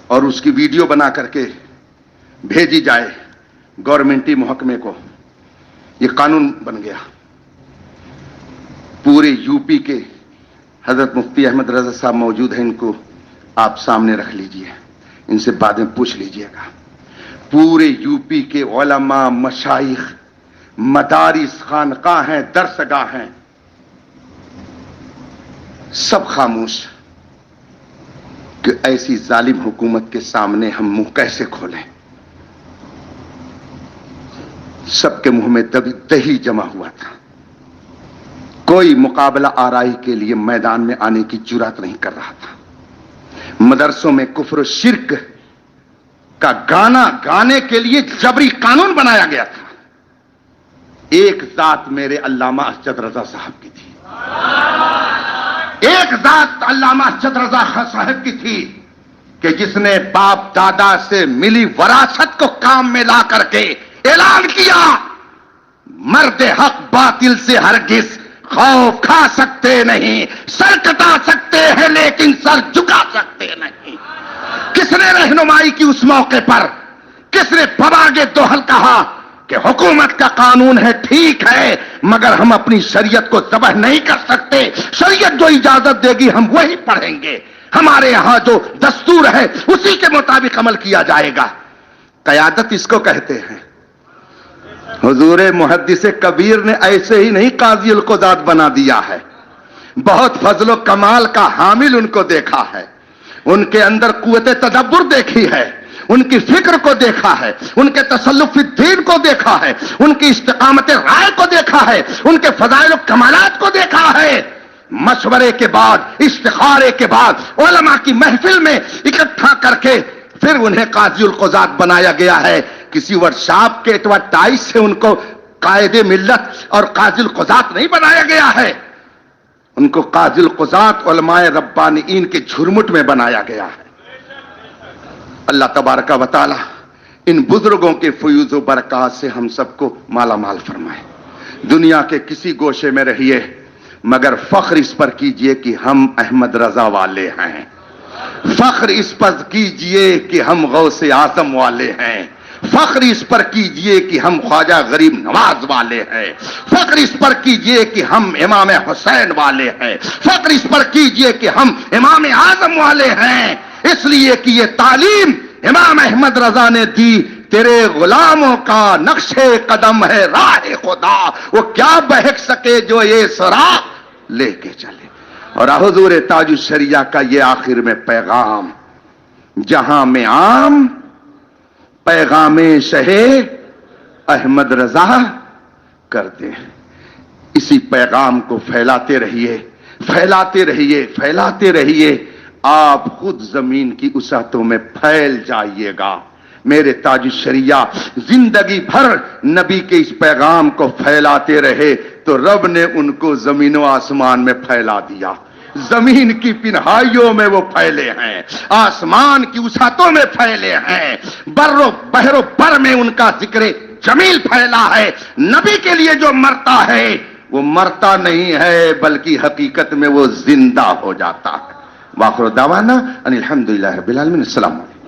اور اس کی ویڈیو بنا کر کے بھیجی جائے گورنمنٹی محکمے کو، یہ قانون بن گیا۔ پورے یو پی کے حضرت مفتی احمد رضا صاحب موجود ہیں، ان کو آپ سامنے رکھ لیجئے، ان سے بعد میں پوچھ لیجئے گا۔ پورے یو پی کے علماء، مشائخ، مدارس، خانقاہ ہیں، درسگاہ ہیں، سب خاموش کہ ایسی ظالم حکومت کے سامنے ہم منہ کیسے کھولیں۔ سب کے منہ میں دہی جمع ہوا تھا، کوئی مقابلہ آرائی کے لیے میدان میں آنے کی جرات نہیں کر رہا تھا۔ مدرسوں میں کفر و شرک کا گانا گانے کے لیے جبری قانون بنایا گیا تھا۔ ایک ذات میرے علامہ اسجد رضا صاحب کی تھی، ایک ذات علامہ اسجد رضا صاحب کی تھی کہ جس نے باپ دادا سے ملی وراثت کو کام میں لا کر کے اعلان کیا، مرد حق باطل سے ہرگز خوف کھا سکتے نہیں، سر کٹا سکتے ہیں لیکن سر جھکا سکتے نہیں۔ کس نے رہنمائی کی اس موقع پر؟ کس نے بباغ دوحل کہا کہ حکومت کا قانون ہے، ٹھیک ہے، مگر ہم اپنی شریعت کو ذبح نہیں کر سکتے، شریعت جو اجازت دے گی ہم وہی پڑھیں گے، ہمارے ہاں جو دستور ہے اسی کے مطابق عمل کیا جائے گا۔ قیادت اس کو کہتے ہیں۔ حضور محدث کبیر نے ایسے ہی نہیں قاضی القضات بنا دیا ہے، بہت فضل و کمال کا حامل ان کو دیکھا ہے، ان کے اندر قوت تدبر دیکھی ہے، ان کی فکر کو دیکھا ہے، ان کے تسلف الدین کو دیکھا ہے، ان کی استقامت رائے کو دیکھا ہے، ان کے فضائل و کمالات کو دیکھا ہے۔ مشورے کے بعد، استخارے کے بعد علماء کی محفل میں اکٹھا کر کے پھر انہیں قاضی القضات بنایا گیا ہے۔ کسی ورکشاپ کے اتوا ٹائس سے ان کو قائد ملت اور قاضی القضات نہیں بنایا گیا ہے، ان کو قاضی القضات علماء ربانیین کے جھرمٹ میں بنایا گیا ہے۔ اللہ تبارک و تعالی ان بزرگوں کے فیوز و برکات سے ہم سب کو مالا مال فرمائے۔ دنیا کے کسی گوشے میں رہیے مگر فخر اس پر کیجئے کہ ہم احمد رضا والے ہیں، فخر اس پر کیجئے کہ ہم غوث اعظم والے ہیں، فخر اس پر کیجئے کہ ہم خواجہ غریب نواز والے ہیں، فخر اس پر کیجئے کہ ہم امام حسین والے ہیں، فخر اس پر کیجئے کہ ہم امام اعظم والے ہیں، اس لیے کہ یہ تعلیم امام احمد رضا نے دی۔ تیرے غلاموں کا نقش قدم ہے راہ خدا، وہ کیا بہک سکے جو یہ سراغ لے کے چلے۔ اور حضور تاج الشریعہ کا یہ آخر میں پیغام، جہاں میں عام پیغام شہ احمد رضا کرتے ہیں، اسی پیغام کو پھیلاتے رہیے، پھیلاتے رہیے، پھیلاتے رہیے، آپ خود زمین کی وسعتوں میں پھیل جائیے گا۔ میرے تاج الشریعہ زندگی بھر نبی کے اس پیغام کو پھیلاتے رہے تو رب نے ان کو زمین و آسمان میں پھیلا دیا۔ زمین کی پنہائیوں میں وہ پھیلے ہیں، آسمان کی وسعتوں میں پھیلے ہیں، بر و بحر و بر میں ان کا ذکر جمیل پھیلا ہے۔ نبی کے لیے جو مرتا ہے وہ مرتا نہیں ہے بلکہ حقیقت میں وہ زندہ ہو جاتا ہے۔ وآخر دعوانا ان الحمدللہ رب العالمین۔ السلام علیکم۔